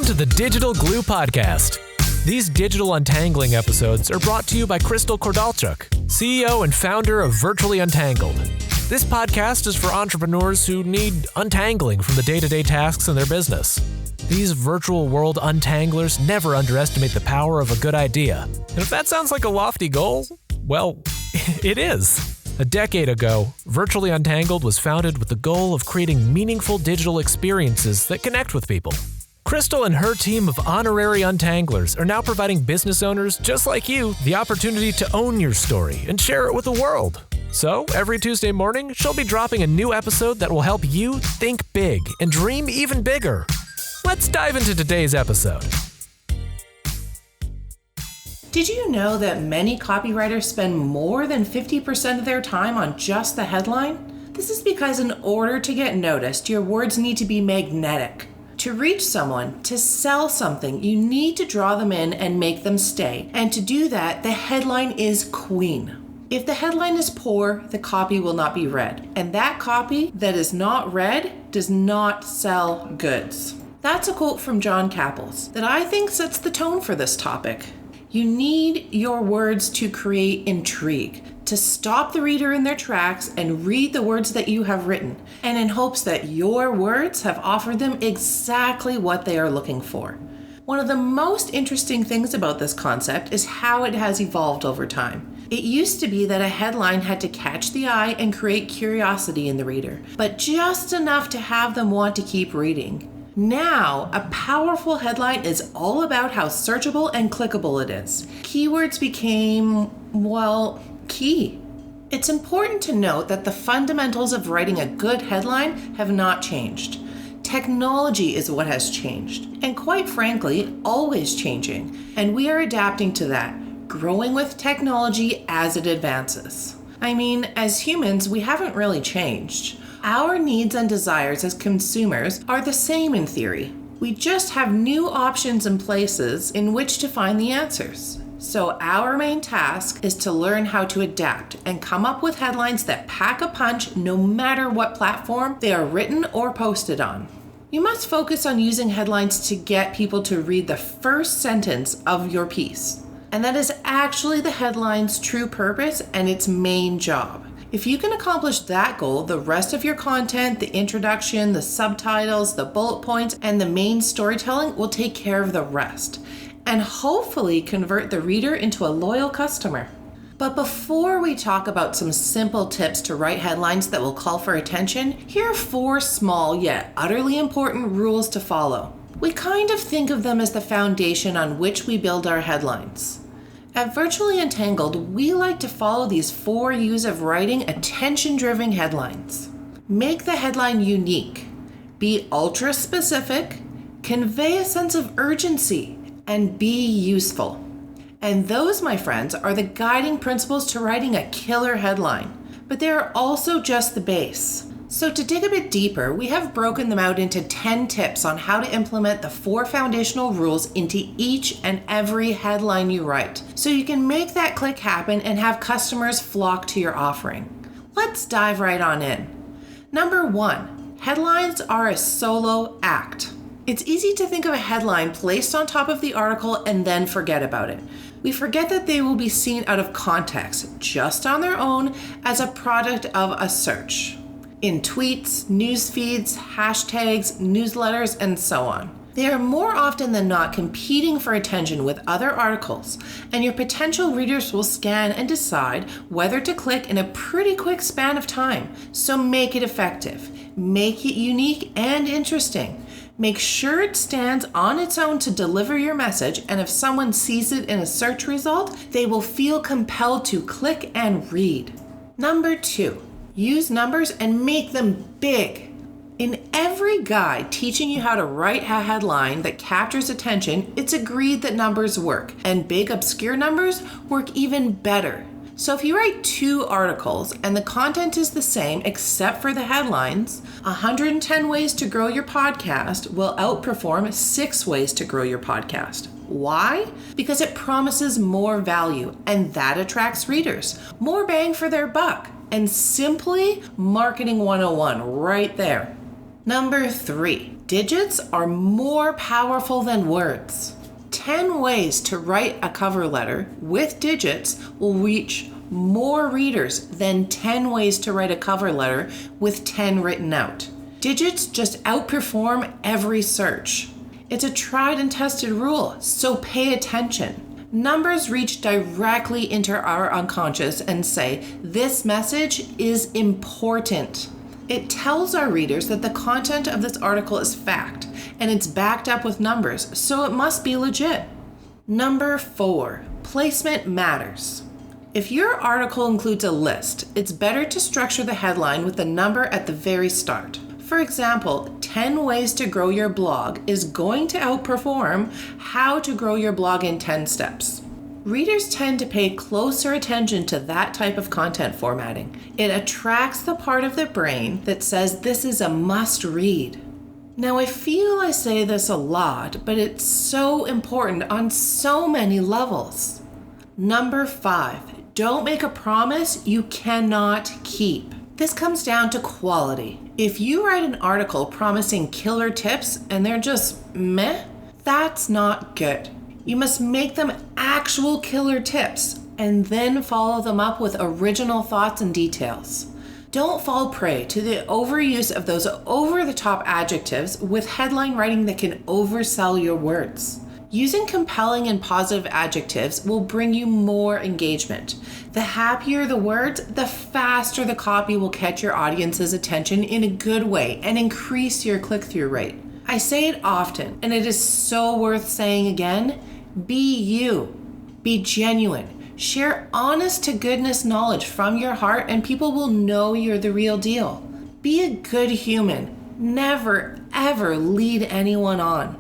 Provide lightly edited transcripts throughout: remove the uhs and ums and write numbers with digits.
Welcome to the Digital Glue Podcast. These digital untangling episodes are brought to you by Crystal Kordalchuk, CEO and founder of Virtually Untangled. This podcast is for entrepreneurs who need untangling from the day-to-day tasks in their business. These virtual world untanglers never underestimate the power of a good idea. And if that sounds like a lofty goal, well, it is. A decade ago, Virtually Untangled was founded with the goal of creating meaningful digital experiences that connect with people. Crystal and her team of honorary untanglers are now providing business owners just like you the opportunity to own your story and share it with the world. So, every Tuesday morning, she'll be dropping a new episode that will help you think big and dream even bigger. Let's dive into today's episode. Did you know that many copywriters spend more than 50% of their time on just the headline? This is because in order to get noticed, your words need to be magnetic. To reach someone, to sell something, you need to draw them in and make them stay. And to do that, the headline is queen. If the headline is poor, the copy will not be read. And that copy that is not read does not sell goods. That's a quote from John Capels that I think sets the tone for this topic. You need your words to create intrigue, to stop the reader in their tracks and read the words that you have written, and in hopes that your words have offered them exactly what they are looking for. One of the most interesting things about this concept is how it has evolved over time. It used to be that a headline had to catch the eye and create curiosity in the reader, but just enough to have them want to keep reading. Now, a powerful headline is all about how searchable and clickable it is. Keywords became, key. It's important to note that the fundamentals of writing a good headline have not changed. Technology is what has changed, and quite frankly, always changing, and we are adapting to that, growing with technology as it advances. As humans, we haven't really changed. Our needs and desires as consumers are the same in theory. We just have new options and places in which to find the answers. So our main task is to learn how to adapt and come up with headlines that pack a punch no matter what platform they are written or posted on. You must focus on using headlines to get people to read the first sentence of your piece. And that is actually the headline's true purpose and its main job. If you can accomplish that goal, the rest of your content, the introduction, the subtitles, the bullet points, and the main storytelling will take care of the rest, and hopefully convert the reader into a loyal customer. But before we talk about some simple tips to write headlines that will call for attention, here are 4 small yet utterly important rules to follow. We kind of think of them as the foundation on which we build our headlines. At Virtually Untangled, we like to follow these 4 U's of writing attention-driven headlines. Make the headline unique, be ultra-specific, convey a sense of urgency, and be useful. And those, my friends, are the guiding principles to writing a killer headline. But they are also just the base. So to dig a bit deeper, we have broken them out into 10 tips on how to implement the 4 foundational rules into each and every headline you write, so you can make that click happen and have customers flock to your offering. Let's dive right on in. Number 1, headlines are a solo act. It's easy to think of a headline placed on top of the article and then forget about it. We forget that they will be seen out of context, just on their own, as a product of a search. In tweets, news feeds, hashtags, newsletters, and so on. They are more often than not competing for attention with other articles, and your potential readers will scan and decide whether to click in a pretty quick span of time. So make it effective, make it unique and interesting. Make sure it stands on its own to deliver your message, and if someone sees it in a search result, they will feel compelled to click and read. Number 2. Use numbers and make them big. In every guide teaching you how to write a headline that captures attention, it's agreed that numbers work, and big obscure numbers work even better. So if you write 2 articles and the content is the same except for the headlines, 110 ways to grow your podcast will outperform 6 ways to grow your podcast. Why? Because it promises more value, and that attracts readers. More bang for their buck. And simply marketing 101 right there. Number 3, digits are more powerful than words. 10 ways to write a cover letter with digits will reach more readers than 10 ways to write a cover letter with 10 written out. Digits just outperform every search. It's a tried and tested rule, so pay attention. Numbers reach directly into our unconscious and say, this message is important. It tells our readers that the content of this article is fact, and it's backed up with numbers, so it must be legit. Number 4, placement matters. If your article includes a list, it's better to structure the headline with the number at the very start. For example, 10 ways to grow your blog is going to outperform how to grow your blog in 10 steps. Readers tend to pay closer attention to that type of content formatting. It attracts the part of the brain that says this is a must read. Now, I feel I say this a lot, but it's so important on so many levels. Number 5, don't make a promise you cannot keep. This comes down to quality. If you write an article promising killer tips and they're just meh, that's not good. You must make them actual killer tips and then follow them up with original thoughts and details. Don't fall prey to the overuse of those over-the-top adjectives with headline writing that can oversell your words. Using compelling and positive adjectives will bring you more engagement. The happier the words, the faster the copy will catch your audience's attention in a good way and increase your click-through rate. I say it often, and it is so worth saying again, be you. Be genuine. Share honest to goodness knowledge from your heart and people will know you're the real deal. Be a good human. Never, ever lead anyone on.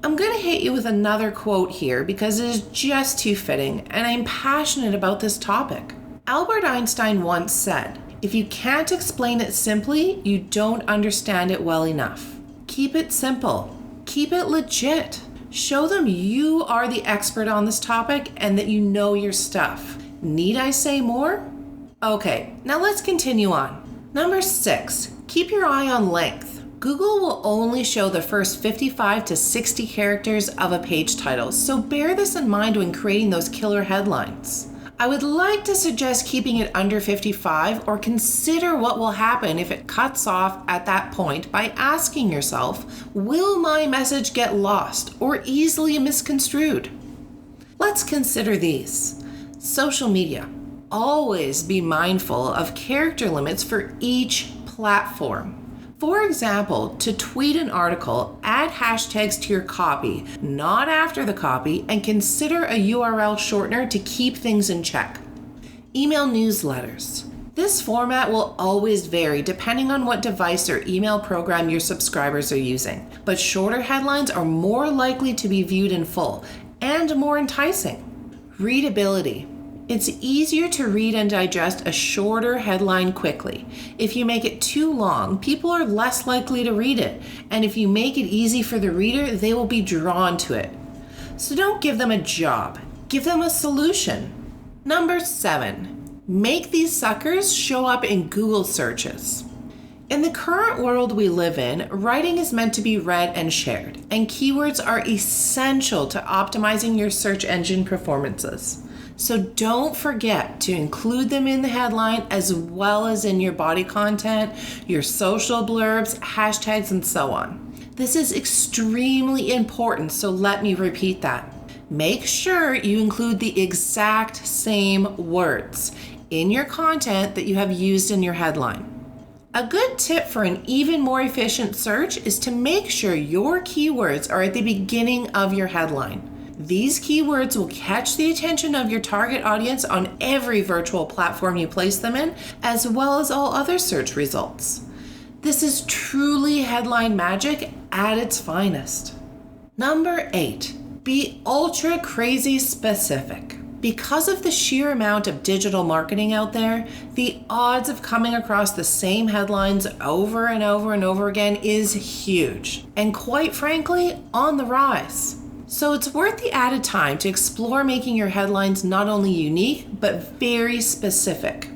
I'm going to hit you with another quote here because it is just too fitting and I'm passionate about this topic. Albert Einstein once said, if you can't explain it simply, you don't understand it well enough. Keep it simple. Keep it legit. Show them you are the expert on this topic and that you know your stuff. Need I say more? Okay, now let's continue on. Number 6, keep your eye on length. Google will only show the first 55 to 60 characters of a page title, so bear this in mind when creating those killer headlines. I would like to suggest keeping it under 55 or consider what will happen if it cuts off at that point by asking yourself, will my message get lost or easily misconstrued? Let's consider these. Social media. Always be mindful of character limits for each platform. For example, to tweet an article, add hashtags to your copy, not after the copy, and consider a URL shortener to keep things in check. Email newsletters. This format will always vary depending on what device or email program your subscribers are using, but shorter headlines are more likely to be viewed in full and more enticing. Readability. It's easier to read and digest a shorter headline quickly. If you make it too long, people are less likely to read it, and if you make it easy for the reader, they will be drawn to it. So don't give them a job, give them a solution. Number 7, make these suckers show up in Google searches. In the current world we live in, writing is meant to be read and shared, and keywords are essential to optimizing your search engine performances. So don't forget to include them in the headline as well as in your body content, your social blurbs, hashtags, and so on. This is extremely important, so let me repeat that. Make sure you include the exact same words in your content that you have used in your headline. A good tip for an even more efficient search is to make sure your keywords are at the beginning of your headline. These keywords will catch the attention of your target audience on every virtual platform you place them in, as well as all other search results. This is truly headline magic at its finest. Number 8, be ultra crazy specific. Because of the sheer amount of digital marketing out there, the odds of coming across the same headlines over and over and over again is huge, and quite frankly, on the rise. So it's worth the added time to explore making your headlines not only unique, but very specific.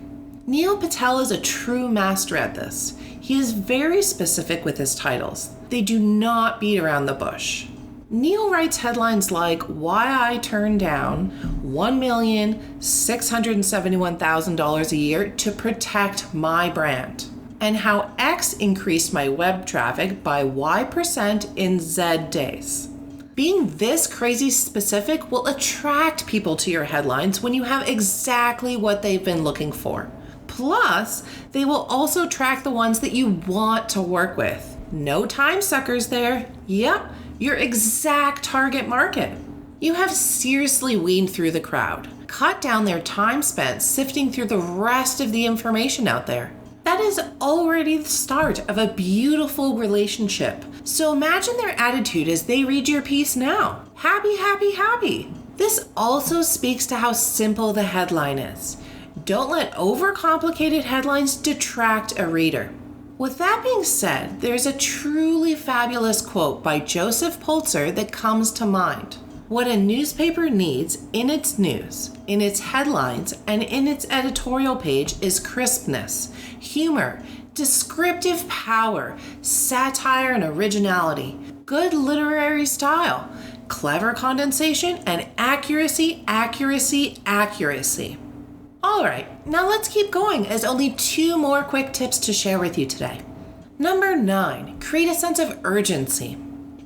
Neil Patel is a true master at this. He is very specific with his titles. They do not beat around the bush. Neil writes headlines like why I turned down $1,671,000 a year to protect my brand, and how X increased my web traffic by Y% in Z days. Being this crazy specific will attract people to your headlines when you have exactly what they've been looking for. Plus, they will also track the ones that you want to work with. No time suckers there. Yep, your exact target market. You have seriously weaned through the crowd, cut down their time spent sifting through the rest of the information out there. That is already the start of a beautiful relationship. So imagine their attitude as they read your piece now. Happy, happy, happy. This also speaks to how simple the headline is. Don't let overcomplicated headlines detract a reader. With that being said, there's a truly fabulous quote by Joseph Pulitzer that comes to mind. What a newspaper needs in its news, in its headlines, and in its editorial page is crispness, humor, descriptive power, satire and originality, good literary style, clever condensation, and accuracy, accuracy, accuracy. All right, now let's keep going as only 2 more quick tips to share with you today. Number 9, create a sense of urgency.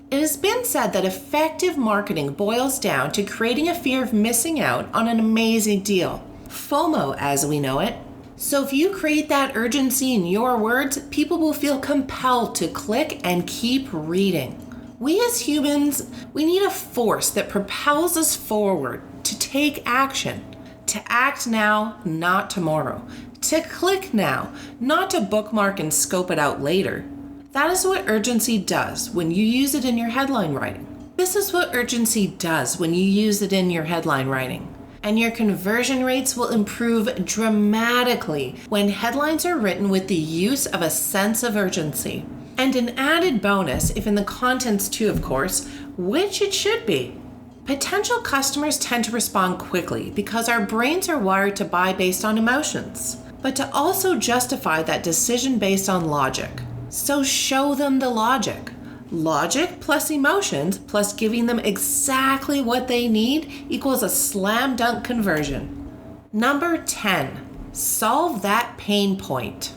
It has been said that effective marketing boils down to creating a fear of missing out on an amazing deal, FOMO as we know it. So if you create that urgency in your words, people will feel compelled to click and keep reading. We as humans, we need a force that propels us forward to take action. To act now, not tomorrow. To click now, not to bookmark and scope it out later. That is what urgency does when you use it in your headline writing. This is what urgency does when you use it in your headline writing. And your conversion rates will improve dramatically when headlines are written with the use of a sense of urgency. And an added bonus, if in the contents too, of course, which it should be. Potential customers tend to respond quickly because our brains are wired to buy based on emotions, but to also justify that decision based on logic. So show them the logic. Logic plus emotions plus giving them exactly what they need equals a slam dunk conversion. Number 10, solve that pain point.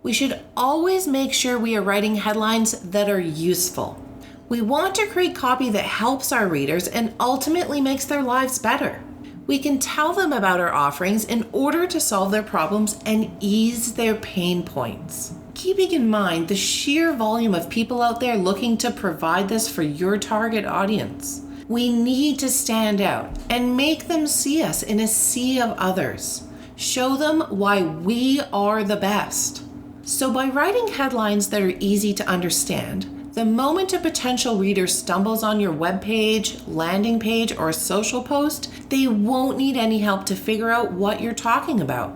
We should always make sure we are writing headlines that are useful. We want to create copy that helps our readers and ultimately makes their lives better. We can tell them about our offerings in order to solve their problems and ease their pain points. Keeping in mind the sheer volume of people out there looking to provide this for your target audience. We need to stand out and make them see us in a sea of others. Show them why we are the best. So by writing headlines that are easy to understand, the moment a potential reader stumbles on your webpage, landing page, or social post, they won't need any help to figure out what you're talking about.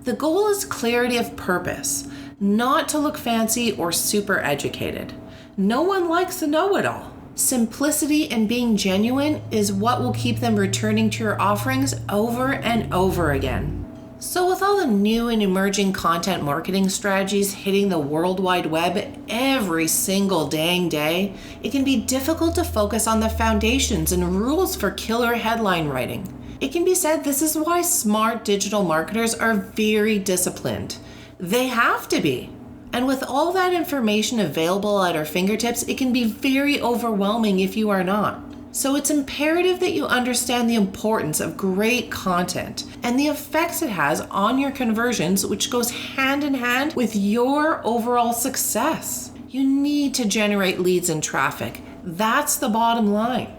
The goal is clarity of purpose, not to look fancy or super educated. No one likes a know-it-all. Simplicity and being genuine is what will keep them returning to your offerings over and over again. So with all the new and emerging content marketing strategies hitting the World Wide Web every single dang day, it can be difficult to focus on the foundations and rules for killer headline writing. It can be said this is why smart digital marketers are very disciplined. They have to be. And with all that information available at our fingertips, it can be very overwhelming if you are not. So it's imperative that you understand the importance of great content and the effects it has on your conversions, which goes hand in hand with your overall success. You need to generate leads and traffic. That's the bottom line.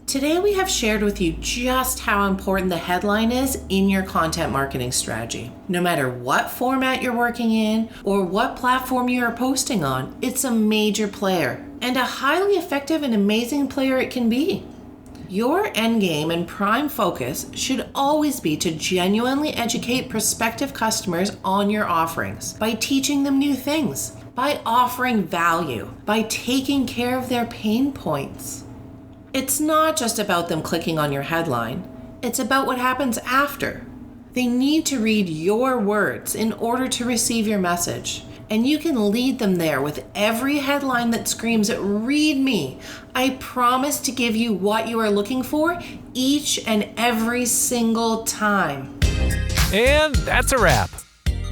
Today we have shared with you just how important the headline is in your content marketing strategy. No matter what format you're working in or what platform you are posting on, it's a major player and a highly effective and amazing player it can be. Your end game and prime focus should always be to genuinely educate prospective customers on your offerings by teaching them new things, by offering value, by taking care of their pain points. It's not just about them clicking on your headline, it's about what happens after. They need to read your words in order to receive your message. And you can lead them there with every headline that screams, "Read me." I promise to give you what you are looking for each and every single time. And that's a wrap.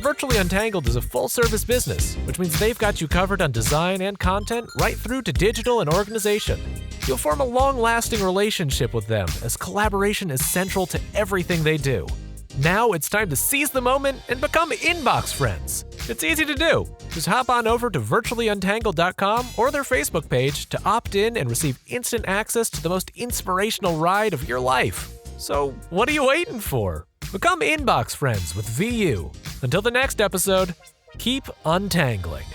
Virtually Untangled is a full-service business, which means they've got you covered on design and content right through to digital and organization. You'll form a long-lasting relationship with them, as collaboration is central to everything they do. Now it's time to seize the moment and become inbox friends. It's easy to do. Just hop on over to virtuallyuntangled.com or their Facebook page to opt in and receive instant access to the most inspirational ride of your life. So what are you waiting for? Become inbox friends with VU. Until the next episode, keep untangling.